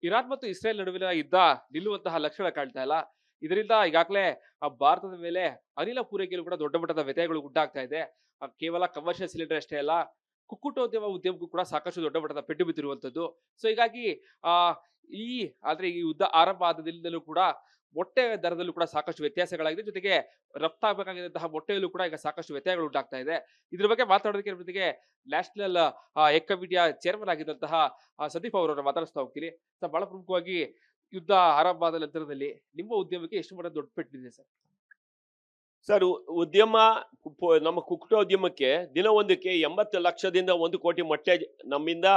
Iran ಮತ್ತು Israel ನಡುವಿನ ಯುದ್ಧ ನಿಲ್ಲುವಂತಹ ಲಕ್ಷಣ ಕಾಣ್ತಾ ಇಲ್ಲ. ಇದರಿಂದ ಈಗಾಗಲೇ ಭಾರತದ ಮೇಲೆ ಅನಿಲ ಪೂರೈಕೆಯಲ್ಲೂ ಕೂಡ ದೊಡ್ಡ ಮಟ್ಟದ ವ್ಯತ್ಯಯಗಳು ಉಂಟಾಗ್ತಾ ಇದೆ. ಕೇವಲ ಕಮರ್ಷಿಯಲ್ ಸಿಲಿಂಡರ್ ಅಷ್ಟೇ ಅಲ್ಲ, ಉದ್ಯಮಕ್ಕೂ ಕೂಡ ಸಾಕಷ್ಟು ದೊಡ್ಡ ಮಟ್ಟದ ಪೆಟ್ಟು ಬಿದ್ದಿರುವಂತದ್ದು. ಸೊ ಹೀಗಾಗಿ ಆ ಈ ಈ ಯುದ್ಧ ಆರಂಭ ಆದದಿಂದಲೂ ಕೂಡ ಮೊಟ್ಟೆ ದರದಲ್ಲೂ ಕೂಡ ಸಾಕಷ್ಟು ವ್ಯತ್ಯಾಸಗಳಾಗಿದೆ. ಜೊತೆಗೆ ರಫ್ತಾಗಬೇಕಾಗಿದ್ದಂತಹ ಮೊಟ್ಟೆಯಲ್ಲೂ ಕೂಡ ಈಗ ಸಾಕಷ್ಟು ವ್ಯತ್ಯಯಗಳು ಉಂಟಾಗ್ತಾ ಇದೆ. ಇದ್ರ ಬಗ್ಗೆ ಮಾತಾಡೋದಕ್ಕೆ ನಮ್ಮ ಜೊತೆಗೆ ನ್ಯಾಷನಲ್ ಎಗ್ ಕಮಿಟಿಯ ಚೇರ್ಮನ್ ಆಗಿದ್ದಂತಹ ಸಂದೀಪ್ ಅವರನ್ನ ಮಾತಾಡಿಸ್ತಾ ಹೋಗ್ತೀನಿ. ಬಹಳ ಪ್ರಮುಖವಾಗಿ ಯುದ್ಧ ಆರಂಭ ಆದ ನಂತರದಲ್ಲಿ ನಿಮ್ಮ ಉದ್ಯಮಕ್ಕೆ ಎಷ್ಟು ಮಟ್ಟದ ದೊಡ್ಡ ಪೆಟ್ಟು ಬಿದ್ದಿದೆ ಸರ್? ಸರ್, ಉದ್ಯಮ ನಮ್ಮ ಕುಕ್ಕಟೋದ್ಯಮಕ್ಕೆ ದಿನವೊಂದಕ್ಕೆ 80 ಲಕ್ಷದಿಂದ 1 ಕೋಟಿ ಮೊಟ್ಟೆ ನಮ್ಮಿಂದ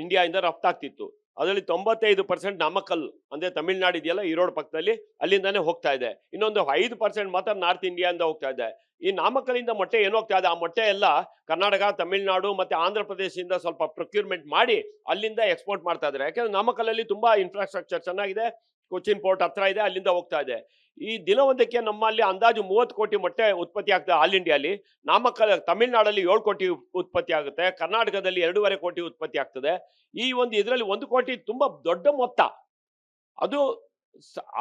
ಇಂಡಿಯಾದಿಂದ ರಫ್ತಾಗ್ತಿತ್ತು. ಅದರಲ್ಲಿ 95% ನಾಮಕ್ಕಲ್ ಅಂದ್ರೆ ತಮಿಳ್ನಾಡು ಇದೆಯಲ್ಲ, ಈರೋಡ್ ಪಕ್ಕದಲ್ಲಿ, ಅಲ್ಲಿಂದಾನೇ ಹೋಗ್ತಾ ಇದೆ. ಇನ್ನೊಂದು 5% ಮಾತ್ರ ನಾರ್ತ್ ಇಂಡಿಯಾದಿಂದ ಹೋಗ್ತಾ ಇದೆ. ಈ ನಾಮಕ್ಕಲಿಂದ ಮೊಟ್ಟೆ ಏನು ಹೋಗ್ತಾ ಇದೆ, ಆ ಮೊಟ್ಟೆ ಎಲ್ಲ ಕರ್ನಾಟಕ, ತಮಿಳ್ನಾಡು ಮತ್ತೆ ಆಂಧ್ರ ಪ್ರದೇಶದಿಂದ ಸ್ವಲ್ಪ ಪ್ರೊಕ್ಯೂರ್ಮೆಂಟ್ ಮಾಡಿ ಅಲ್ಲಿಂದ ಎಕ್ಸ್ಪೋರ್ಟ್ ಮಾಡ್ತಾ ಇದ್ದಾರೆ. ಯಾಕಂದ್ರೆ ನಾಮಕ್ಕಲಲ್ಲಿ ತುಂಬಾ ಇನ್ಫ್ರಾಸ್ಟ್ರಕ್ಚರ್ ಚೆನ್ನಾಗಿದೆ, ಕೊಚ್ಚಿನ್ ಪೋರ್ಟ್ ಹತ್ರ ಇದೆ, ಅಲ್ಲಿಂದ ಹೋಗ್ತಾ ಇದೆ. ಈ ದಿನವೊಂದಕ್ಕೆ ನಮ್ಮಲ್ಲಿ ಅಂದಾಜು 30 ಕೋಟಿ ಮೊಟ್ಟೆ ಉತ್ಪತ್ತಿ ಆಗ್ತದೆ ಆಲ್ ಇಂಡಿಯಾಲಿ. ತಮಿಳ್ನಾಡಲ್ಲಿ 7 ಕೋಟಿ ಉತ್ಪತ್ತಿ ಆಗುತ್ತೆ, ಕರ್ನಾಟಕದಲ್ಲಿ 2.5 ಕೋಟಿ ಉತ್ಪತ್ತಿ ಆಗ್ತದೆ. ಈ ಒಂದು ಇದರಲ್ಲಿ 1 ಕೋಟಿ ತುಂಬಾ ದೊಡ್ಡ ಮೊತ್ತ. ಅದು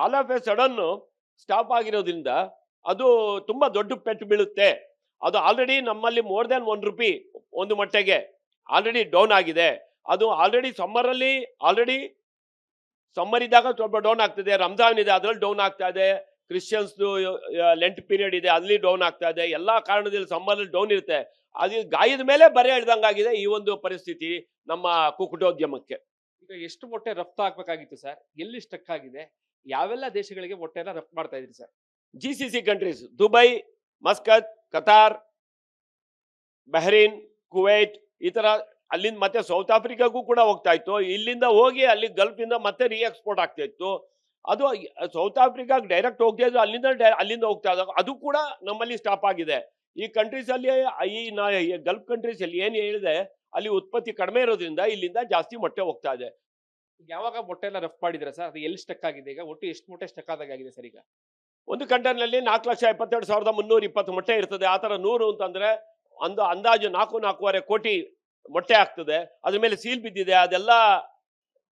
all of A sudden stop ಆಗಿರೋದ್ರಿಂದ ಅದು ತುಂಬಾ ದೊಡ್ಡ ಪೆಟ್ಟು ಬೀಳುತ್ತೆ. ಅದು ಆಲ್ರೆಡಿ ನಮ್ಮಲ್ಲಿ ಮೋರ್ ದನ್ 1 ರೂಪಿ ಒಂದು ಮೊಟ್ಟೆಗೆ ಆಲ್ರೆಡಿ ಡೌನ್ ಆಗಿದೆ. ಅದು ಆಲ್ರೆಡಿ ಸಮ್ಮರ್ ಇದ್ದಾಗ ಸ್ವಲ್ಪ ಡೌನ್ ಆಗ್ತದೆ, ರಂಜಾನ್ ಇದೆ ಅದ್ರಲ್ಲಿ ಡೌನ್ ಆಗ್ತಾ ಇದೆ, ಕ್ರಿಶ್ಚಿಯನ್ಸ್ ಲೆಂಟ್ ಪೀರಿಯಡ್ ಇದೆ ಅಲ್ಲಿ ಡೌನ್ ಆಗ್ತಾ ಇದೆ. ಎಲ್ಲಾ ಕಾರಣದಲ್ಲಿ ಸಮ್ಮರ್ ಡೌನ್ ಇರುತ್ತೆ. ಅದು ಗಾಯದ ಮೇಲೆ ಬರೆ ಎಳ್ದಂಗಾಗಿದೆ ಈ ಒಂದು ಪರಿಸ್ಥಿತಿ ನಮ್ಮ ಕುಕ್ಕಟೋದ್ಯಮಕ್ಕೆ. ಈಗ ಎಷ್ಟು ಮೊಟ್ಟೆ ರಫ್ತು ಆಗ್ಬೇಕಾಗಿತ್ತು ಸರ್? ಎಲ್ಲಿ ಸ್ಟಕ್ ಆಗಿದೆ? ಯಾವೆಲ್ಲ ದೇಶಗಳಿಗೆ ಮೊಟ್ಟೆನ ರಫ್ತು ಮಾಡ್ತಾ ಇದ್ರಿ sir? GCC countries, Dubai, Muscat, Qatar, Bahrain, Kuwait, ಈ ತರ ಅಲ್ಲಿಂದ ಮತ್ತೆ ಸೌತ್ ಆಫ್ರಿಕಾಗೂ ಕೂಡ ಹೋಗ್ತಾ ಇತ್ತು. ಇಲ್ಲಿಂದ ಹೋಗಿ ಅಲ್ಲಿ ಗಲ್ಫ್ ಇಂದ ಮತ್ತೆ ರೀ ಎಕ್ಸ್ಪೋರ್ಟ್ ಆಗ್ತಾ ಇತ್ತು. ಅದು ಸೌತ್ ಆಫ್ರಿಕಾಗೆ ಡೈರೆಕ್ಟ್ ಹೋಗ್ತಾ ಇದ್ರು, ಅಲ್ಲಿಂದ ಹೋಗ್ತಾ ಇದ್ದಾಗ ಅದು ಕೂಡ ನಮ್ಮಲ್ಲಿ ಸ್ಟಾಪ್ ಆಗಿದೆ. ಈ ಕಂಟ್ರೀಸ್ ಅಲ್ಲಿ ಗಲ್ಫ್ ಕಂಟ್ರೀಸ್ ಅಲ್ಲಿ ಏನ್ ಹೇಳಿದೆ, ಅಲ್ಲಿ ಉತ್ಪತ್ತಿ ಕಡಿಮೆ ಇರೋದ್ರಿಂದ ಇಲ್ಲಿಂದ ಜಾಸ್ತಿ ಮೊಟ್ಟೆ ಹೋಗ್ತಾ ಇದೆ. ಯಾವಾಗ ಮೊಟ್ಟೆ ಎಲ್ಲ ರಫ್ತು ಮಾಡಿದ್ರೆ ಸರ್, ಅದು ಎಲ್ಲಿ ಸ್ಟಕ್ ಆಗಿದೆ? ಈಗ ಒಟ್ಟು ಎಷ್ಟು ಮೊಟ್ಟೆ ಸ್ಟಕ್ ಆಗಿದೆ ಸರ್? ಈಗ ಒಂದು ಕಂಟೈನರ್ನಲ್ಲಿ 4,72,320 ಮೊಟ್ಟೆ ಇರ್ತದೆ. ಆ ತರ 100 ಅಂತಂದ್ರೆ ಅಂದಾಜು 4.5 ಕೋಟಿ ಮೊಟ್ಟೆ ಆಗ್ತದೆ. ಅದ್ರ ಮೇಲೆ ಸೀಲ್ ಬಿದ್ದಿದೆ. ಅದೆಲ್ಲ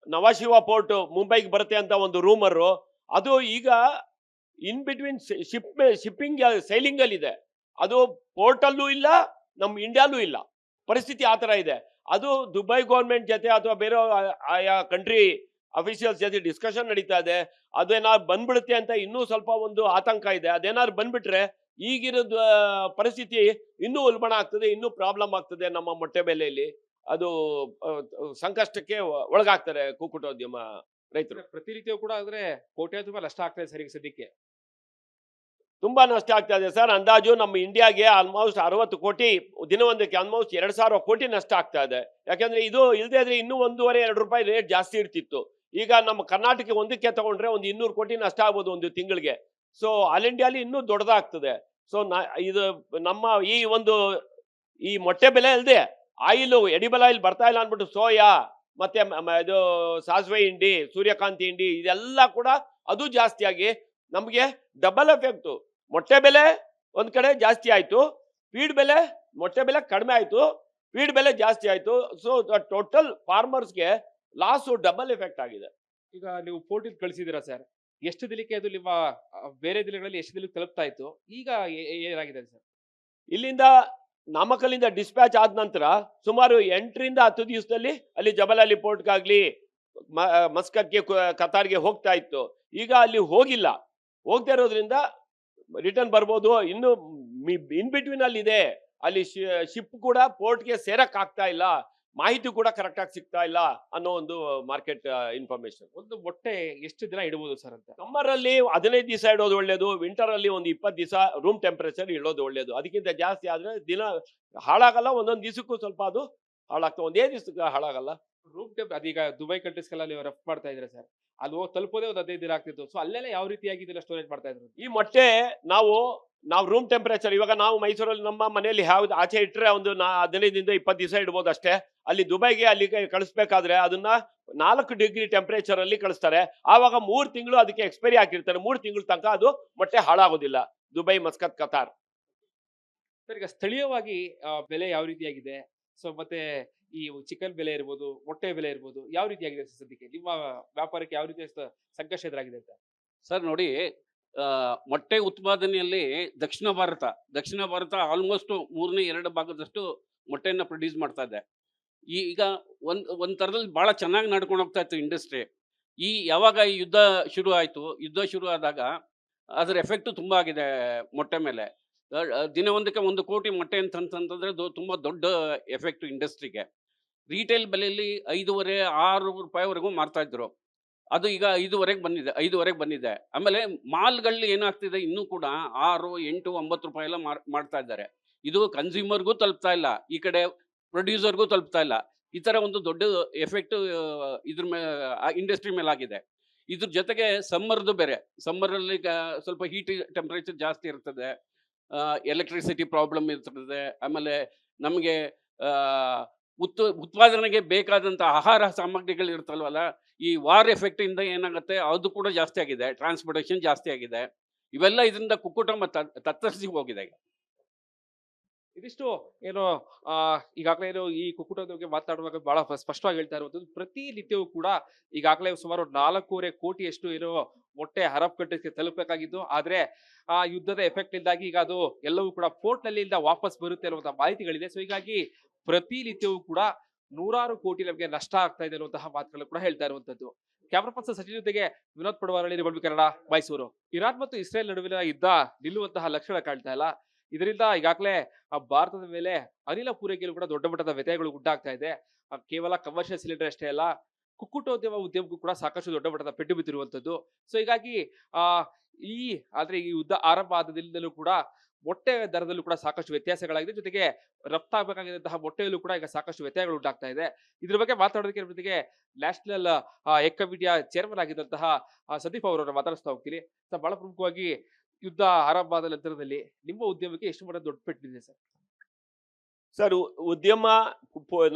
ನವಾಶಿವಾ ಪೋರ್ಟ್ ಮುಂಬೈಗೆ ಬರುತ್ತೆ ಅಂತ ಒಂದು ರೂಮರ್. ಅದು ಈಗ ಇನ್ ಬಿಟ್ವೀನ್ ಶಿಪ್ಪಿಂಗ್ ಸೈಲಿಂಗ್ ಅಲ್ಲಿ ಇದೆ. ಅದು ಪೋರ್ಟ್ ಅಲ್ಲೂ ಇಲ್ಲ, ನಮ್ಮ ಇಂಡಿಯಾಲೂ ಇಲ್ಲ. ಪರಿಸ್ಥಿತಿ ಆ ತರ ಇದೆ. ಅದು ದುಬೈ ಗೌರ್ಮೆಂಟ್ ಜೊತೆ ಅಥವಾ ಬೇರೆ ಆಯಾ ಕಂಟ್ರಿ ಅಫಿಷಿಯಲ್ಸ್ ಜೊತೆ ಡಿಸ್ಕಷನ್ ನಡೀತಾ ಇದೆ. ಅದೇನಾದ್ರು ಬಂದ್ಬಿಡುತ್ತೆ ಅಂತ ಇನ್ನೂ ಸ್ವಲ್ಪ ಒಂದು ಆತಂಕ ಇದೆ. ಅದೇನಾದ್ರು ಬಂದ್ಬಿಟ್ರೆ ಈಗಿರೋದು ಪರಿಸ್ಥಿತಿ ಇನ್ನೂ ಉಲ್ಬಣ ಆಗ್ತದೆ, ಇನ್ನೂ ಪ್ರಾಬ್ಲಮ್ ಆಗ್ತದೆ. ನಮ್ಮ ಮೊಟ್ಟೆ ಬೆಲೆಯಲ್ಲಿ ಅದು ಸಂಕಷ್ಟಕ್ಕೆ ಒಳಗಾಗ್ತಾರೆ ಕುಕ್ಕಟೋದ್ಯಮ ರೈತರು. ಪ್ರತಿನಿತ್ಯ ಕೂಡ ಆದ್ರೆ ಕೋಟ್ಯಾಂತರ ರೂಪಾಯಿ ನಷ್ಟ ಆಗ್ತದೆ ಸರ್ ಈಗ ಸದ್ಯಕ್ಕೆ. ತುಂಬಾ ನಷ್ಟ ಆಗ್ತಾ ಇದೆ ಸರ್. ಅಂದಾಜು ನಮ್ಮ ಇಂಡಿಯಾಗೆ ಆಲ್ಮೋಸ್ಟ್ 60 ಕೋಟಿ ದಿನವೊಂದಕ್ಕೆ ಆಲ್ಮೋಸ್ಟ್ 2,000 ಕೋಟಿ ನಷ್ಟ ಆಗ್ತಾ ಇದೆ. ಯಾಕಂದ್ರೆ ಇದು ಇಲ್ಲದೆ ಇದ್ರೆ ಇನ್ನೂ 1.5-2 ರೂಪಾಯಿ ರೇಟ್ ಜಾಸ್ತಿ ಇರ್ತಿತ್ತು. ಈಗ ನಮ್ಮ ಕರ್ನಾಟಕ ಒಂದಕ್ಕೆ ತಗೊಂಡ್ರೆ ಒಂದು 200 ಕೋಟಿ ನಷ್ಟ ಆಗ್ಬೋದು ಒಂದು ತಿಂಗಳಿಗೆ. ಸೊ ಆಲ್ ಇಂಡಿಯಾಲಿ ಇನ್ನೂ ದೊಡ್ಡದಾಗ್ತದೆ. ಸೊ ಇದು ನಮ್ಮ ಈ ಮೊಟ್ಟೆ ಬೆಲೆ ಅಲ್ಲದೆ ಆಯಿಲ್, ಎಡಿಬಲ್ ಆಯಿಲ್ ಬರ್ತಾ ಇಲ್ಲ ಅಂದ್ಬಿಟ್ಟು ಸೋಯಾ ಮತ್ತೆ ಇದು ಸಾಸಿವೆ ಹಿಂಡಿ, ಸೂರ್ಯಕಾಂತಿ ಹಿಂಡಿ, ಇದೆಲ್ಲ ಕೂಡ ಅದು ಜಾಸ್ತಿ ಆಗಿ ನಮಗೆ ಡಬಲ್ ಎಫೆಕ್ಟ್. ಮೊಟ್ಟೆ ಬೆಲೆ ಒಂದ್ ಕಡೆ ಜಾಸ್ತಿ ಆಯ್ತು, ಮೊಟ್ಟೆ ಬೆಲೆ ಕಡಿಮೆ ಆಯ್ತು, ಫೀಡ್ ಬೆಲೆ ಜಾಸ್ತಿ ಆಯ್ತು. ಸೊ ಟೋಟಲ್ ಫಾರ್ಮರ್ಸ್ಗೆ ಲಾಸ್ ಡಬಲ್ ಎಫೆಕ್ಟ್ ಆಗಿದೆ. ಈಗ ನೀವು ಪೋರ್ಟಿಗೆ ಕಳಿಸಿದಿರಾ ಸರ್, ಎಷ್ಟು ದಿನಕ್ಕೆ ಅದು ನಿಮ್ಮ ಬೇರೆ ದಿನಗಳಲ್ಲಿ ಎಷ್ಟು ದಿನಕ್ಕೆ ತಲುಪ್ತಾ ಇತ್ತು? ಈಗ ಏನಾಗಿದೆ ಸರ್? ಇಲ್ಲಿಂದ ನಾಮಕಲ್ಲಿಂದ ಡಿಸ್ಪ್ಯಾಚ್ ಆದ ನಂತರ ಸುಮಾರು 8ರಿಂದ 10 ದಿವಸದಲ್ಲಿ ಅಲ್ಲಿ ಜಬಲ್ ಪೋರ್ಟ್ಗಾಗ್ಲಿ ಮಸ್ಕತ್ಗೆ ಕತಾರ್ಗೆ ಹೋಗ್ತಾ ಇತ್ತು. ಈಗ ಅಲ್ಲಿ ಹೋಗದೇ ಇರೋದ್ರಿಂದ ರಿಟರ್ನ್ ಬರ್ಬೋದು. ಇನ್ನು ಇನ್ ಬಿಟ್ವೀನ್ ಅಲ್ಲಿ ಇದೆ, ಅಲ್ಲಿ ಶಿಪ್ ಕೂಡ ಪೋರ್ಟ್ಗೆ ಸೇರಕ್ ಆಗ್ತಾ ಇಲ್ಲ, ಮಾಹಿತಿ ಕೂಡ ಕರೆಕ್ಟ್ ಆಗಿ ಸಿಗ್ತಾ ಇಲ್ಲ ಅನ್ನೋ ಒಂದು ಮಾರ್ಕೆಟ್ ಇನ್ಫಾರ್ಮೇಶನ್. ಒಂದು ಮೊಟ್ಟೆ ಎಷ್ಟು ದಿನ ಇಡಬಹುದು ಸರ್ ಅಂತ? ಸಮ್ಮರ್ ಅಲ್ಲಿ 15 ದಿವಸ ಇಡೋದು ಒಳ್ಳೇದು, ವಿಂಟರ್ ಅಲ್ಲಿ ಒಂದು 20 ದಿವಸ ರೂಮ್ ಟೆಂಪರೇಚರ್ ಇಡೋದು ಒಳ್ಳೇದು. ಅದಕ್ಕಿಂತ ಜಾಸ್ತಿ ಆದ್ರೆ ದಿನ ಹಾಳಾಗಲ್ಲ, ಒಂದೊಂದು ದಿವಸಕ್ಕೂ ಸ್ವಲ್ಪ ಅದು ಹಾಳಾಗ್ತದೆ, ಒಂದೇ ದಿವಸಕ್ಕೆ ಹಾಳಾಗಲ್ಲ. ರೂಮ್ ಟೆಂಪ್ ಅದೀಗ ದುಬೈ ಕಂಟ್ರೀಸ್ಗೆಲ್ಲ ನೀವು ರಫ್ತು ಮಾಡ್ತಾ ಇದ್ರೆ ಸರ್, ಅಲ್ಲಿ ಹೋಗಿ ತಲುಪೋದೇ ಒಂದು 15 ದಿನ ಆಗ್ತಿತ್ತು. ಸೊ ಅಲ್ಲೆಲ್ಲ ಯಾವ ರೀತಿಯಾಗಿ ಇದೆಲ್ಲ ಸ್ಟೋರೇಜ್ ಮಾಡ್ತಾ ಇದ್ರು? ಈ ಮೊಟ್ಟೆ ನಾವು ರೂಮ್ ಟೆಂಪರೇಚರ್, ಇವಾಗ ನಾವು ಮೈಸೂರಲ್ಲಿ ನಮ್ಮ ಮನೆಯಲ್ಲಿ ಯಾವ್ದು ಆಚೆ ಇಟ್ಟರೆ ಒಂದು 15ರಿಂದ 20 ದಿವಸ ಇಡ್ಬೋದು ಅಷ್ಟೇ. ಅಲ್ಲಿ ದುಬೈಗೆ ಅಲ್ಲಿಗೆ ಕಳಿಸ್ಬೇಕಾದ್ರೆ ಅದನ್ನ 4 ಡಿಗ್ರಿ ಟೆಂಪರೇಚರ್ ಅಲ್ಲಿ ಕಳಿಸ್ತಾರೆ. ಆವಾಗ 3 ತಿಂಗಳು ಅದಕ್ಕೆ ಎಕ್ಸ್ಪೈರಿ ಹಾಕಿರ್ತಾರೆ. 3 ತಿಂಗಳ ತನಕ ಅದು ಮೊಟ್ಟೆ ಹಾಳಾಗೋದಿಲ್ಲ. Dubai, Muscat, Qatar. ಸರ್, ಈಗ ಸ್ಥಳೀಯವಾಗಿ ಬೆಲೆ ಯಾವ ರೀತಿಯಾಗಿದೆ? ಸೊ ಮತ್ತೆ ಈ ಚಿಕನ್ ಬೆಲೆ ಇರ್ಬೋದು, ಮೊಟ್ಟೆ ಬೆಲೆ ಇರ್ಬೋದು, ಯಾವ ರೀತಿಯಾಗಿದೆ ಸರ್ ಸದ್ಯಕ್ಕೆ? ನಿಮ್ಮ ವ್ಯಾಪಾರಕ್ಕೆ ಯಾವ ರೀತಿಯ ಸಂಕಷ್ಟ ಎದುರಾಗಿದೆ ಅಂತ? ಸರ್ ನೋಡಿ, ಮೊಟ್ಟೆ ಉತ್ಪಾದನೆಯಲ್ಲಿ ದಕ್ಷಿಣ ಭಾರತ ಆಲ್ಮೋಸ್ಟ್ 2 ಭಾಗದಷ್ಟು ಮೊಟ್ಟೆಯನ್ನ ಪ್ರೊಡ್ಯೂಸ್ ಮಾಡ್ತಾ ಇದೆ. ಈಗ ಒಂದ್ ಥರದಲ್ಲಿ ಬಹಳ ಚೆನ್ನಾಗಿ ನಡ್ಕೊಂಡು ಹೋಗ್ತಾ ಇತ್ತು ಇಂಡಸ್ಟ್ರಿ. ಯಾವಾಗ ಈ ಯುದ್ಧ ಶುರು ಆದಾಗ ಅದರ ಎಫೆಕ್ಟ್ ತುಂಬಾ ಆಗಿದೆ ಮೊಟ್ಟೆ ಮೇಲೆ. ದಿನವೊಂದಕ್ಕೆ 1 ಕೋಟಿ ಮೊಟ್ಟೆ ಅಂತಂತಂದ್ರೆ ತುಂಬಾ ದೊಡ್ಡ ಎಫೆಕ್ಟ್ ಇಂಡಸ್ಟ್ರಿಗೆ. ರೀಟೇಲ್ ಬೆಲೆಯಲ್ಲಿ 5.5 6 ರೂಪಾಯಿವರೆಗೂ ಮಾರ್ತಾ ಇದ್ರು. ಅದು ಈಗ 5ವರೆಗೆ ಬಂದಿದೆ. ಆಮೇಲೆ ಮಾಲ್ಗಳಲ್ಲಿ ಏನಾಗ್ತಿದೆ, ಇನ್ನೂ ಕೂಡ 6, 8, 9 ರೂಪಾಯಿ ಎಲ್ಲ ಮಾಡ್ತಾ ಇದ್ದಾರೆ. ಇದು ಕನ್ಸ್ಯೂಮರ್ಗೂ ತಲುಪ್ತಾ ಇಲ್ಲ, ಈ ಕಡೆ ಪ್ರೊಡ್ಯೂಸರ್ಗೂ ತಲುಪ್ತಾ ಇಲ್ಲ. ಈ ತರ ಒಂದು ದೊಡ್ಡ ಎಫೆಕ್ಟ್ ಇದ್ರ ಇಂಡಸ್ಟ್ರಿ ಮೇಲೆ ಆಗಿದೆ. ಇದ್ರ ಜೊತೆಗೆ ಸಮ್ಮರ್ದು ಬೇರೆ. ಸಮ್ಮರಲ್ಲಿ ಸ್ವಲ್ಪ ಹೀಟ್ ಟೆಂಪರೇಚರ್ ಜಾಸ್ತಿ ಇರ್ತದೆ, ಎಲೆಕ್ಟ್ರಿಸಿಟಿ ಪ್ರಾಬ್ಲಮ್ ಇರ್ತದೆ. ಆಮೇಲೆ ನಮಗೆ ಉತ್ಪಾದನೆಗೆ ಬೇಕಾದಂಥ ಆಹಾರ ಸಾಮಗ್ರಿಗಳು ಇರ್ತಲ್ವಲ್ಲ, ಈ ವಾರ್ ಎಫೆಕ್ಟ್ ಇಂದ ಏನಾಗುತ್ತೆ, ಅದು ಕೂಡ ಜಾಸ್ತಿ ಆಗಿದೆ. ಟ್ರಾನ್ಸ್ಪೋರ್ಟೇಷನ್ ಜಾಸ್ತಿ ಆಗಿದೆ. ಇವೆಲ್ಲ ಇದರಿಂದ ಕುಕ್ಕುಟ ತತ್ತರಿಸಿ ಹೋಗಿದೆ ಈಗ. ಇದಿಷ್ಟು ಏನು ಈಗಾಗಲೇ ಏನು ಈ ಕುಕ್ಕುಟದ ಬಗ್ಗೆ ಮಾತಾಡುವಾಗ ಬಹಳ ಸ್ಪಷ್ಟವಾಗಿ ಹೇಳ್ತಾ ಇರುವಂತದ್ದು, ಪ್ರತಿನಿತ್ಯವೂ ಕೂಡ ಈಗಾಗಲೇ ಸುಮಾರು 4.5 ಕೋಟಿಯಷ್ಟು ಏನು ಮೊಟ್ಟೆ ಅರಬ್ ಕಂಟ್ರೀಸ್ಗೆ ತಲುಪಬೇಕಾಗಿದ್ದು, ಆದ್ರೆ ಆ ಯುದ್ಧದ ಎಫೆಕ್ಟ್ ಇಂದಾಗಿ ಈಗ ಅದು ಎಲ್ಲವೂ ಕೂಡ ಪೋರ್ಟ್ ನಲ್ಲಿ ವಾಪಸ್ ಬರುತ್ತೆ ಅನ್ನುವಂತಹ ಮಾಹಿತಿಗಳಿದೆ. ಸೊ ಹೀಗಾಗಿ ಪ್ರತಿನಿತ್ಯವೂ ಕೂಡ 100 ಕೋಟಿ ನಮಗೆ ನಷ್ಟ ಆಗ್ತಾ ಇದೆ ಅನ್ನುವಂತಹ ಮಾತುಗಳು ಕೂಡ ಹೇಳ್ತಾ ಇರುವಂತದ್ದು. ಕ್ಯಾಮರಾ ಪರ್ಸನ್ ಸಚಿನ್ ಜೊತೆಗೆ ವಿನೋದ್ ಪಡವಾರಳ್ಳಿ, ರಿಪಬ್ಲಿಕ್ ಕನ್ನಡ, ಮೈಸೂರು. ಇರಾನ್ ಮತ್ತು ಇಸ್ರೇಲ್ ನಡುವಿನ ಯುದ್ಧ ನಿಲ್ಲುವಂತಹ ಲಕ್ಷಣ ಕಾಣ್ತಾ ಇಲ್ಲ. ಇದರಿಂದ ಈಗಾಗಲೇ ಭಾರತದ ಮೇಲೆ ಅನಿಲ ಪೂರೈಕೆಯಲ್ಲೂ ಕೂಡ ದೊಡ್ಡ ಮಟ್ಟದ ವ್ಯತ್ಯಯಗಳು ಉಂಟಾಗ್ತಾ ಇದೆ. ಕೇವಲ ಕಮರ್ಷಿಯಲ್ ಸಿಲಿಂಡರ್ ಅಷ್ಟೇ ಅಲ್ಲ, ಉದ್ಯಮಕ್ಕೂ ಕೂಡ ಸಾಕಷ್ಟು ದೊಡ್ಡ ಮಟ್ಟದ ಪೆಟ್ಟು ಬಿದ್ದಿರುವಂತದ್ದು. ಸೊ ಹೀಗಾಗಿ ಆದ್ರೆ ಈ ಯುದ್ಧ ಆರಂಭ ಆದದಿಂದಲೂ ಕೂಡ ಮೊಟ್ಟೆ ದರದಲ್ಲೂ ಕೂಡ ಸಾಕಷ್ಟು ವ್ಯತ್ಯಾಸಗಳಾಗಿದೆ. ಜೊತೆಗೆ ರಫ್ತಾಗಬೇಕಾಗಿದ್ದಂತಹ ಮೊಟ್ಟೆಯಲ್ಲೂ ಕೂಡ ಈಗ ಸಾಕಷ್ಟು ವ್ಯತ್ಯಯಗಳು ಉಂಟಾಗ್ತಾ ಇದೆ. ಇದ್ರ ಬಗ್ಗೆ ಮಾತಾಡೋದಕ್ಕೆ ಜೊತೆಗೆ ನ್ಯಾಷನಲ್ ಎಗ್ ಕಮಿಟಿಯ ಚೇರ್ಮನ್ ಆಗಿದ್ದಂತಹ ಸಂದೀಪ್ ಅವರನ್ನ ಮಾತಾಡಿಸ್ತಾ ಹೋಗ್ತೀನಿ. ಬಹಳ ಪ್ರಮುಖವಾಗಿ ಯುದ್ಧ ಆರಂಭ ಆದ ನಂತರದಲ್ಲಿ ನಿಮ್ಮ ಉದ್ಯಮಕ್ಕೆ ಎಷ್ಟು ಮಟ್ಟ ದೊಡ್ಡ ಪೆಟ್ಟಿದೆ ಸರ್? ಸರ್, ಉದ್ಯಮ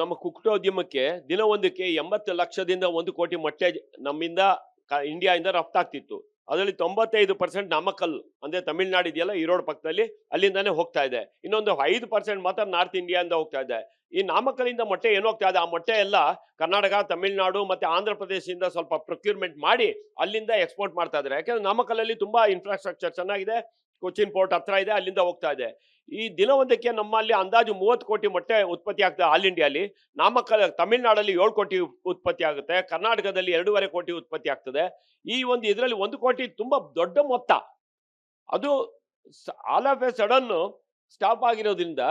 ನಮ್ಮ ಕುಕ್ಕಟೋದ್ಯಮಕ್ಕೆ ದಿನವೊಂದಕ್ಕೆ 80 ಲಕ್ಷದಿಂದ 1 ಕೋಟಿ ಮೊಟ್ಟೆ ನಮ್ಮಿಂದ ಇಂಡಿಯಾದಿಂದ ರಫ್ತಾಗ್ತಿತ್ತು. ಅದರಲ್ಲಿ 95% ನಾಮಕ್ಕಲ್ ಅಂದ್ರೆ ತಮಿಳ್ನಾಡು ಇದೆಯಲ್ಲ, ಈರೋಡ್ ಪಕ್ಕದಲ್ಲಿ, ಅಲ್ಲಿಂದಾನೇ ಹೋಗ್ತಾ ಇದೆ. ಇನ್ನೊಂದು 5% ಮಾತ್ರ ನಾರ್ತ್ ಇಂಡಿಯಾದಿಂದ ಹೋಗ್ತಾ ಇದೆ. ಈ ನಾಮಕ್ಕಲಿಂದ ಮೊಟ್ಟೆ ಏನು ಹೋಗ್ತಾ ಇದೆ, ಆ ಮೊಟ್ಟೆ ಎಲ್ಲ ಕರ್ನಾಟಕ, ತಮಿಳ್ನಾಡು ಮತ್ತೆ ಆಂಧ್ರ ಪ್ರದೇಶದಿಂದ ಸ್ವಲ್ಪ ಪ್ರೊಕ್ಯೂರ್ಮೆಂಟ್ ಮಾಡಿ ಅಲ್ಲಿಂದ ಎಕ್ಸ್ಪೋರ್ಟ್ ಮಾಡ್ತಾ ಇದ್ದಾರೆ. ಯಾಕಂದ್ರೆ ನಾಮಕ್ಕಲಲ್ಲಿ ತುಂಬಾ ಇನ್ಫ್ರಾಸ್ಟ್ರಕ್ಚರ್ ಚೆನ್ನಾಗಿದೆ, ಕೊಚ್ಚಿನ್ ಪೋರ್ಟ್ ಹತ್ರ ಇದೆ, ಅಲ್ಲಿಂದ ಹೋಗ್ತಾ ಇದೆ. ಈ ದಿನವೊಂದಕ್ಕೆ ನಮ್ಮಲ್ಲಿ ಅಂದಾಜು 30 ಕೋಟಿ ಮೊಟ್ಟೆ ಉತ್ಪತ್ತಿ ಆಗ್ತದೆ ಆಲ್ ಇಂಡಿಯಾಲಿ. ತಮಿಳ್ನಾಡಲ್ಲಿ 7 ಕೋಟಿ ಉತ್ಪತ್ತಿ ಆಗುತ್ತೆ, ಕರ್ನಾಟಕದಲ್ಲಿ 2.5 ಕೋಟಿ ಉತ್ಪತ್ತಿ ಆಗ್ತದೆ. ಈ ಇದರಲ್ಲಿ 1 ಕೋಟಿ ತುಂಬಾ ದೊಡ್ಡ ಮೊತ್ತ. ಅದು all of A sudden stop ಆಗಿರೋದ್ರಿಂದ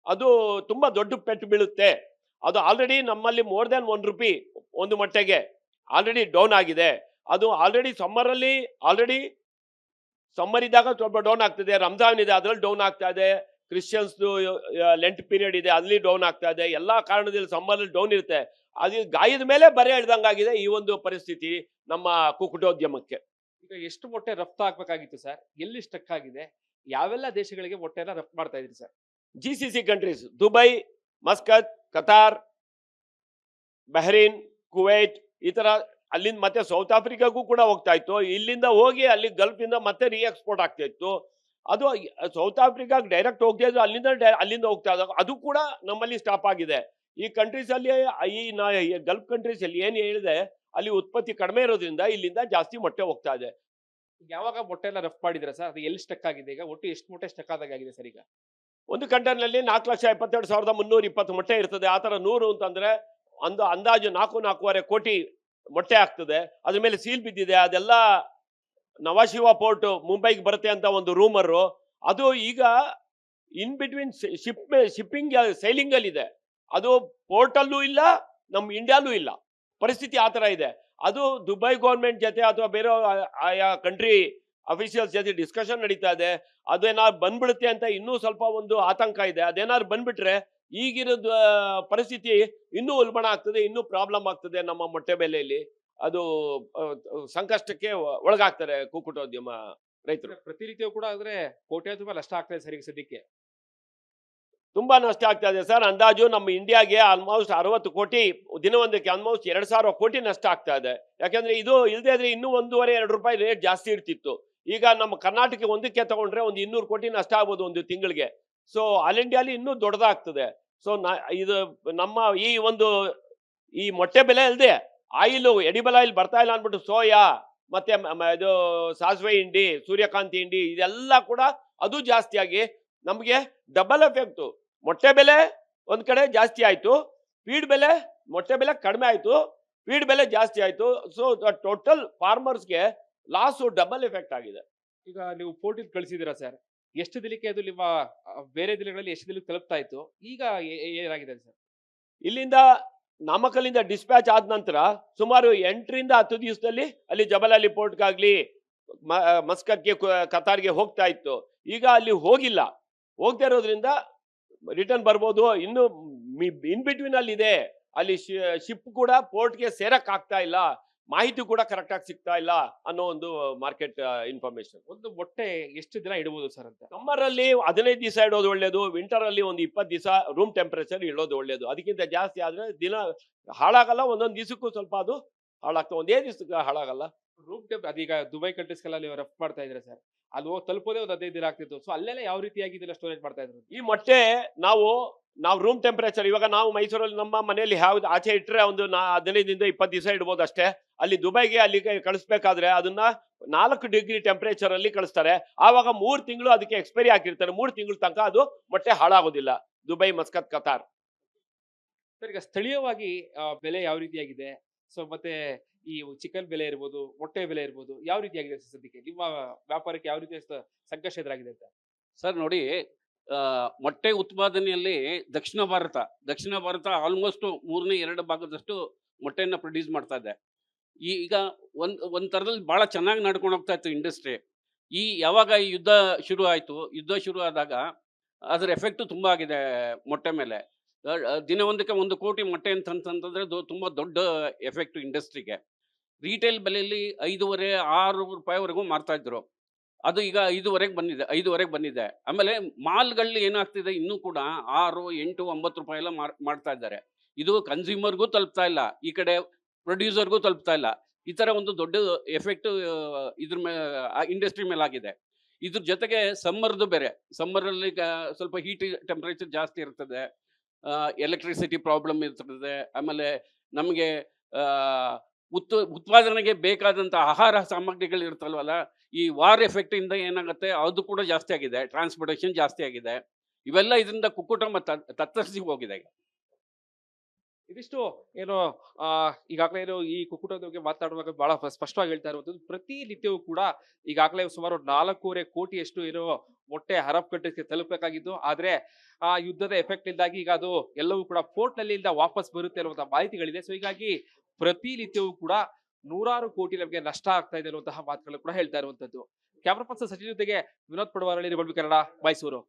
ಅದು ತುಂಬಾ ದೊಡ್ಡ ಪೆಟ್ಟು ಬೀಳುತ್ತೆ. ಅದು ಆಲ್ರೆಡಿ ನಮ್ಮಲ್ಲಿ ಮೋರ್ ದನ್ 1 ರೂಪಿ ಒಂದು ಮೊಟ್ಟೆಗೆ ಆಲ್ರೆಡಿ ಡೌನ್ ಆಗಿದೆ. ಅದು ಆಲ್ರೆಡಿ ಸಮ್ಮರ್ ಇದ್ದಾಗ ಸ್ವಲ್ಪ ಡೌನ್ ಆಗ್ತದೆ, ರಂಜಾನ್ ಇದೆ ಅದ್ರಲ್ಲಿ ಡೌನ್ ಆಗ್ತಾ ಇದೆ, ಕ್ರಿಶ್ಚಿಯನ್ಸ್ ಲೆಂಟ್ ಪೀರಿಯಡ್ ಇದೆ ಅಲ್ಲಿ ಡೌನ್ ಆಗ್ತಾ ಇದೆ. ಎಲ್ಲಾ ಕಾರಣದಲ್ಲಿ ಸಮ್ಮರ್ ಡೌನ್ ಇರುತ್ತೆ. ಅದು ಗಾಯದ ಮೇಲೆ ಬರೆ ಎಳ್ದಂಗಾಗಿದೆ ಈ ಒಂದು ಪರಿಸ್ಥಿತಿ ನಮ್ಮ ಕುಕ್ಕಟೋದ್ಯಮಕ್ಕೆ. ಈಗ ಎಷ್ಟು ಮೊಟ್ಟೆ ರಫ್ತು ಆಗ್ಬೇಕಾಗಿತ್ತು ಸರ್? ಎಲ್ಲಿ ಸ್ಟಕ್ ಆಗಿದೆ? ಯಾವೆಲ್ಲ ದೇಶಗಳಿಗೆ ಮೊಟ್ಟೆನ ರಫ್ತು ಮಾಡ್ತಾ ಇದ್ರಿ sir? GCC countries, Dubai, Muscat, Qatar, Bahrain, Kuwait, ಈ ತರ ಅಲ್ಲಿಂದ ಮತ್ತೆ ಸೌತ್ ಆಫ್ರಿಕಾಗೂ ಕೂಡ ಹೋಗ್ತಾ ಇತ್ತು. ಇಲ್ಲಿಂದ ಹೋಗಿ ಅಲ್ಲಿ ಗಲ್ಫ್ ಇಂದ ಮತ್ತೆ ರೀ ಎಕ್ಸ್ಪೋರ್ಟ್ ಆಗ್ತಾ ಇತ್ತು. ಅದು ಸೌತ್ ಆಫ್ರಿಕಾಗೆ ಡೈರೆಕ್ಟ್ ಹೋಗ್ತಾ ಇದ್ರು, ಅಲ್ಲಿಂದ ಹೋಗ್ತಾ ಇದ್ದಾಗ ಅದು ಕೂಡ ನಮ್ಮಲ್ಲಿ ಸ್ಟಾಪ್ ಆಗಿದೆ. ಈ ಕಂಟ್ರೀಸ್ ಅಲ್ಲಿ ಗಲ್ಫ್ ಕಂಟ್ರೀಸ್ ಅಲ್ಲಿ ಏನ್ ಹೇಳಿದೆ, ಅಲ್ಲಿ ಉತ್ಪತ್ತಿ ಕಡಿಮೆ ಇರೋದ್ರಿಂದ ಇಲ್ಲಿಂದ ಜಾಸ್ತಿ ಮೊಟ್ಟೆ ಹೋಗ್ತಾ ಇದೆ. ಯಾವಾಗ ಮೊಟ್ಟೆನ ರಫ್ತು ಮಾಡಿದ್ರೆ ಸರ್, ಅದು ಎಲ್ಲಿ ಸ್ಟಕ್ ಆಗಿದೆ? ಈಗ ಒಟ್ಟು ಎಷ್ಟು ಮೊಟ್ಟೆ ಸ್ಟಕ್ ಆಗಿದೆ ಸರ್? ಈಗ ಒಂದು ಕಂಟೈನರ್ನಲ್ಲಿ 4,72,320 ಮೊಟ್ಟೆ ಇರ್ತದೆ. ಆ ತರ 100 ಅಂತಂದ್ರೆ ಅಂದಾಜು 4.5 ಕೋಟಿ ಮೊಟ್ಟೆ ಆಗ್ತದೆ. ಅದ್ರ ಮೇಲೆ ಸೀಲ್ ಬಿದ್ದಿದೆ. ಅದೆಲ್ಲ ನವಾಶಿವಾ ಪೋರ್ಟ್ ಮುಂಬೈಗೆ ಬರುತ್ತೆ ಅಂತ ಒಂದು ರೂಮರು. ಅದು ಈಗ ಇನ್ ಬಿಟ್ವೀನ್ ಶಿಪ್ಪಿಂಗ್ ಸೈಲಿಂಗ್ ಅಲ್ಲಿ ಇದೆ. ಅದು ಪೋರ್ಟಲ್ಲೂ ಇಲ್ಲ, ನಮ್ಮ ಇಂಡಿಯಾಲೂ ಇಲ್ಲ. ಪರಿಸ್ಥಿತಿ ಆ ತರ ಇದೆ. ಅದು ದುಬೈ ಗೌರ್ಮೆಂಟ್ ಜೊತೆ ಅಥವಾ ಬೇರೆ ಆಯಾ ಕಂಟ್ರಿ ಅಫಿಷಿಯಲ್ಸ್ ಜೊತೆ ಡಿಸ್ಕಷನ್ ನಡೀತಾ ಇದೆ. ಅದೇನಾದ್ರು ಬಂದ್ಬಿಡುತ್ತೆ ಅಂತ ಇನ್ನೂ ಸ್ವಲ್ಪ ಒಂದು ಆತಂಕ ಇದೆ. ಅದೇನಾದ್ರು ಬಂದ್ಬಿಟ್ರೆ ಈಗಿರೋದು ಪರಿಸ್ಥಿತಿ ಇನ್ನೂ ಉಲ್ಬಣ ಆಗ್ತದೆ, ಇನ್ನೂ ಪ್ರಾಬ್ಲಮ್ ಆಗ್ತದೆ. ನಮ್ಮ ಮೊಟ್ಟೆ ಬೆಲೆಯಲ್ಲಿ ಅದು ಸಂಕಷ್ಟಕ್ಕೆ ಒಳಗಾಗ್ತಾರೆ ಕುಕ್ಕಟೋದ್ಯಮ ರೈತರು. ಪ್ರತಿನಿತ್ಯವೂ ಕೂಡ ಆದ್ರೆ ಕೋಟ್ಯಾಂತರ ರೂಪಾಯಿ ನಷ್ಟ ಆಗ್ತದೆ ಸರ್ ಈಗ ಸದ್ಯಕ್ಕೆ. ತುಂಬಾ ನಷ್ಟ ಆಗ್ತಾ ಇದೆ ಸರ್. ಅಂದಾಜು ನಮ್ಮ ಇಂಡಿಯಾಗೆ ಆಲ್ಮೋಸ್ಟ್ 60 ಕೋಟಿ ದಿನವೊಂದಕ್ಕೆ ಆಲ್ಮೋಸ್ಟ್ 2,000 ಕೋಟಿ ನಷ್ಟ ಆಗ್ತಾ ಇದೆ. ಯಾಕಂದ್ರೆ ಇದು ಇಲ್ಲದೆ ಇದ್ರೆ ಇನ್ನೂ 1.5-2 ರೂಪಾಯಿ ರೇಟ್ ಜಾಸ್ತಿ ಇರ್ತಿತ್ತು. ಈಗ ನಮ್ಮ ಕರ್ನಾಟಕ ಒಂದಕ್ಕೆ ತಗೊಂಡ್ರೆ ಒಂದು 200 ಕೋಟಿ ನಷ್ಟ ಆಗ್ಬೋದು ಒಂದು ತಿಂಗಳಿಗೆ. ಸೊ ಆಲ್ ಇಂಡಿಯಾಲಿ ಇನ್ನೂ ದೊಡ್ಡದಾಗ್ತದೆ. ಸೊ ಇದು ನಮ್ಮ ಈ ಮೊಟ್ಟೆ ಬೆಲೆ ಅಲ್ಲದೆ ಆಯಿಲು ಎಡಿಬಲ್ ಆಯಿಲ್ ಬರ್ತಾ ಇಲ್ಲ ಅಂದ್ಬಿಟ್ಟು ಸೋಯಾ ಮತ್ತೆ ಇದು ಸಾಸಿವೆ ಹಿಂಡಿ, ಸೂರ್ಯಕಾಂತಿ ಹಿಂಡಿ ಇದೆಲ್ಲ ಕೂಡ ಅದು ಜಾಸ್ತಿ ಆಗಿ ನಮಗೆ ಡಬಲ್ ಎಫೆಕ್ಟ್. ಮೊಟ್ಟೆ ಬೆಲೆ ಒಂದ್ ಕಡೆ ಜಾಸ್ತಿ ಆಯ್ತು, ಮೊಟ್ಟೆ ಬೆಲೆ ಕಡಿಮೆ ಆಯ್ತು, ಫೀಡ್ ಬೆಲೆ ಜಾಸ್ತಿ ಆಯ್ತು. ಸೊ ಟೋಟಲ್ ಫಾರ್ಮರ್ಸ್ಗೆ ಲಾಸು ಡಬಲ್ ಎಫೆಕ್ಟ್ ಆಗಿದೆ. ಈಗ ನೀವು ಪೋರ್ಟಿಗೆ ಕಳಿಸಿದಿರಾ ಸರ್, ಎಷ್ಟು ದಿನಕ್ಕೆ ಅದು ನಿಮ್ಮ ಬೇರೆ ದಿನಗಳಲ್ಲಿ ಎಷ್ಟು ದಿನಕ್ಕೆ ತಲುಪ್ತಾ ಇತ್ತು, ಈಗ ಏನಾಗಿದೆ ಸರ್? ಇಲ್ಲಿಂದ ನಾಮಕಲ್ಲಿಂದ ಡಿಸ್ಪ್ಯಾಚ್ ಆದ ನಂತರ ಸುಮಾರು 8 ರಿಂದ 10 ದಿವಸದಲ್ಲಿ ಅಲ್ಲಿ ಜಬಲ್ ಪೋರ್ಟ್ಗಾಗ್ಲಿ ಮಸ್ಕತ್ಗೆ ಕತಾರ್ಗೆ ಹೋಗ್ತಾ ಇತ್ತು. ಈಗ ಅಲ್ಲಿ ಹೋಗದೇ ಇರೋದ್ರಿಂದ ರಿಟರ್ನ್ ಬರ್ಬೋದು. ಇನ್ನು ಇನ್ ಬಿಟ್ವೀನ್ ಅಲ್ಲಿ ಇದೆ, ಅಲ್ಲಿ ಶಿಪ್ ಕೂಡ ಪೋರ್ಟ್ಗೆ ಸೇರಕ್ ಆಗ್ತಾ ಇಲ್ಲ, ಮಾಹಿತಿ ಕೂಡ ಕರೆಕ್ಟ್ ಆಗಿ ಸಿಗ್ತಾ ಇಲ್ಲ ಅನ್ನೋ ಒಂದು ಮಾರ್ಕೆಟ್ ಇನ್ಫಾರ್ಮೇಶನ್. ಒಂದು ಮೊಟ್ಟೆ ಎಷ್ಟು ದಿನ ಇಡಬಹುದು ಸರ್ ಅಂತ? ಸಮ್ಮರ್ ಅಲ್ಲಿ 15 ದಿವಸ ಇಡೋದು ಒಳ್ಳೇದು, ವಿಂಟರ್ ಅಲ್ಲಿ ಒಂದು 20 ದಿವಸ ರೂಮ್ ಟೆಂಪರೇಚರ್ ಇಡೋದು ಒಳ್ಳೇದು. ಅದಕ್ಕಿಂತ ಜಾಸ್ತಿ ಆದ್ರೆ ದಿನ ಹಾಳಾಗಲ್ಲ, ಒಂದೊಂದು ದಿವಸಕ್ಕೂ ಸ್ವಲ್ಪ ಅದು ಹಾಳಾಗ್ತದೆ, ಒಂದೇ ದಿವಸಕ್ಕೆ ಹಾಳಾಗಲ್ಲ. ರೂಮ್ ಟೆಂಪ್ ಅದೀಗ ದುಬೈ ಕಂಟ್ರೀಸ್ಗೆಲ್ಲ ನೀವು ರೆಫ್ ಮಾಡ್ತಾ ಇದ್ರೆ ಸರ್, ಅಲ್ಲಿ ಹೋಗಿ ತಲುಪೋದೇ ಒಂದು 15 ದಿನ ಆಗ್ತಿತ್ತು. ಸೊ ಅಲ್ಲೆಲ್ಲ ಯಾವ ರೀತಿಯಾಗಿ ಇದೆಲ್ಲ ಸ್ಟೋರೇಜ್ ಮಾಡ್ತಾ ಇದ್ರು? ಈ ಮೊಟ್ಟೆ ನಾವು ರೂಮ್ ಟೆಂಪರೇಚರ್, ಇವಾಗ ನಾವು ಮೈಸೂರಲ್ಲಿ ನಮ್ಮ ಮನೆಯಲ್ಲಿ ಯಾವ್ದು ಆಚೆ ಇಟ್ಟರೆ ಒಂದು 15 ದಿಂದ 20 ದಿವಸ ಇಡ್ಬೋದು ಅಷ್ಟೇ. ಅಲ್ಲಿ ದುಬೈಗೆ ಅಲ್ಲಿಗೆ ಕಳಿಸ್ಬೇಕಾದ್ರೆ ಅದನ್ನ 4 ಡಿಗ್ರಿ ಟೆಂಪರೇಚರ್ ಅಲ್ಲಿ ಕಳಿಸ್ತಾರೆ. ಆವಾಗ 3 ತಿಂಗಳು ಅದಕ್ಕೆ ಎಕ್ಸ್ಪೈರಿ ಹಾಕಿರ್ತಾರೆ. 3 ತಿಂಗಳು ತನಕ ಅದು ಮೊಟ್ಟೆ ಹಾಳಾಗೋದಿಲ್ಲ. Dubai, Muscat, Qatar. ಸರ್, ಈಗ ಸ್ಥಳೀಯವಾಗಿ ಬೆಲೆ ಯಾವ ರೀತಿಯಾಗಿದೆ? ಸೊ ಮತ್ತೆ ಈ ಚಿಕನ್ ಬೆಲೆ ಇರ್ಬೋದು, ಮೊಟ್ಟೆ ಬೆಲೆ ಇರ್ಬೋದು, ಯಾವ ರೀತಿಯಾಗಿದೆ ಸರ್ ಸದ್ಯಕ್ಕೆ? ನಿಮ್ಮ ವ್ಯಾಪಾರಕ್ಕೆ ಯಾವ ರೀತಿಯ ಸಂಕಷ್ಟ ಎದುರಾಗಿದೆ ಅಂತ? ಸರ್ ನೋಡಿ, ಮೊಟ್ಟೆ ಉತ್ಪಾದನೆಯಲ್ಲಿ ದಕ್ಷಿಣ ಭಾರತ ಆಲ್ಮೋಸ್ಟ್ 2/3 ಭಾಗದಷ್ಟು ಮೊಟ್ಟೆಯನ್ನ ಪ್ರೊಡ್ಯೂಸ್ ಮಾಡ್ತಾ ಇದೆ. ಈಗ ಒಂದ್ ಥರದಲ್ಲಿ ಬಹಳ ಚೆನ್ನಾಗಿ ನಡ್ಕೊಂಡು ಹೋಗ್ತಾ ಇತ್ತು ಇಂಡಸ್ಟ್ರಿ. ಯಾವಾಗ ಈ ಯುದ್ಧ ಶುರು ಆದಾಗ ಅದರ ಎಫೆಕ್ಟ್ ತುಂಬಾ ಆಗಿದೆ ಮೊಟ್ಟೆ ಮೇಲೆ. ದಿನವೊಂದಕ್ಕೆ 1 ಕೋಟಿ ಮೊಟ್ಟೆ ಅಂತಂದ್ರೆ ತುಂಬಾ ದೊಡ್ಡ ಎಫೆಕ್ಟ್ ಇಂಡಸ್ಟ್ರಿಗೆ. ರಿಟೇಲ್ ಬೆಲೆಯಲ್ಲಿ 5.5-6 ರೂಪಾಯಿವರೆಗೂ ಮಾರ್ತಾ ಇದ್ರು. ಅದು ಈಗ 5ವರೆಗೆ ಬಂದಿದೆ. ಆಮೇಲೆ ಮಾಲ್ಗಳಲ್ಲಿ ಏನಾಗ್ತಿದೆ, ಇನ್ನೂ ಕೂಡ 6, 8, 9 ರೂಪಾಯಿ ಎಲ್ಲ ಮಾಡ್ತಾ ಇದ್ದಾರೆ. ಇದು ಕನ್ಸ್ಯೂಮರ್ಗೂ ತಲುಪ್ತಾ ಇಲ್ಲ, ಈ ಕಡೆ ಪ್ರೊಡ್ಯೂಸರ್ಗೂ ತಲುಪ್ತಾ ಇಲ್ಲ. ಈ ತರ ಒಂದು ದೊಡ್ಡ ಎಫೆಕ್ಟ್ ಇದ್ರ ಇಂಡಸ್ಟ್ರಿ ಮೇಲೆ ಆಗಿದೆ. ಇದ್ರ ಜೊತೆಗೆ ಸಮ್ಮರ್ದು ಬೇರೆ, ಸಮ್ಮರಲ್ಲಿ ಸ್ವಲ್ಪ ಹೀಟ್ ಟೆಂಪರೇಚರ್ ಜಾಸ್ತಿ ಇರ್ತದೆ, ಎಲೆಕ್ಟ್ರಿಸಿಟಿ ಪ್ರಾಬ್ಲಮ್ ಇರ್ತದೆ. ಆಮೇಲೆ ನಮಗೆ ಉತ್ಪಾದನೆಗೆ ಬೇಕಾದಂಥ ಆಹಾರ ಸಾಮಗ್ರಿಗಳು ಇರ್ತಲ್ವಲ್ಲ, ಈ ವಾರ್ ಎಫೆಕ್ಟ್ ಇಂದ ಏನಾಗುತ್ತೆ, ಅದು ಕೂಡ ಜಾಸ್ತಿ ಆಗಿದೆ, ಟ್ರಾನ್ಸ್ಪೋರ್ಟೇಷನ್ ಜಾಸ್ತಿ ಆಗಿದೆ. ಇವೆಲ್ಲ ಇದರಿಂದ ಕುಕ್ಕುಟ ತತ್ತರಿಸಿ ಹೋಗಿದೆ. ಇದಿಷ್ಟು ಏನು ಈಗಾಗಲೇ ಏನು ಈ ಕುಕ್ಕುಟದ ಬಗ್ಗೆ ಮಾತಾಡುವಾಗ ಬಹಳ ಸ್ಪಷ್ಟವಾಗಿ ಹೇಳ್ತಾ ಇರುವಂತದ್ದು, ಪ್ರತಿನಿತ್ಯವೂ ಕೂಡ ಈಗಾಗಲೇ ಸುಮಾರು 4.5 ಕೋಟಿಯಷ್ಟು ಏನು ಮೊಟ್ಟೆ ಅರಬ್ ಕಂಟ್ರೀಸ್ಗೆ ತಲುಪಬೇಕಾಗಿದ್ದು, ಆದ್ರೆ ಆ ಯುದ್ಧದ ಎಫೆಕ್ಟ್ ಇಂದಾಗಿ ಈಗ ಅದು ಎಲ್ಲವೂ ಕೂಡ ಪೋರ್ಟ್ ನಲ್ಲಿ ವಾಪಸ್ ಬರುತ್ತೆ ಅನ್ನುವಂತಹ ಮಾಹಿತಿಗಳಿದೆ. ಸೊ ಹೀಗಾಗಿ ಪ್ರತಿನಿತ್ಯವೂ ಕೂಡ 100 ಕೋಟಿ ನಮಗೆ ನಷ್ಟ ಆಗ್ತಾ ಇದೆ ಅನ್ನುವಂತಹ ಮಾತುಗಳು ಕೂಡ ಹೇಳ್ತಾ ಇರುವಂತದ್ದು. ಕ್ಯಾಮರಾ ಪರ್ಸನ್ ಸಚಿನ್ ಜೊತೆಗೆ ವಿನೋದ್ ಪಡವಾರಳ್ಳಿ, ರಿಪಬ್ಲಿಕ್ ಕನ್ನಡ, ಮೈಸೂರು.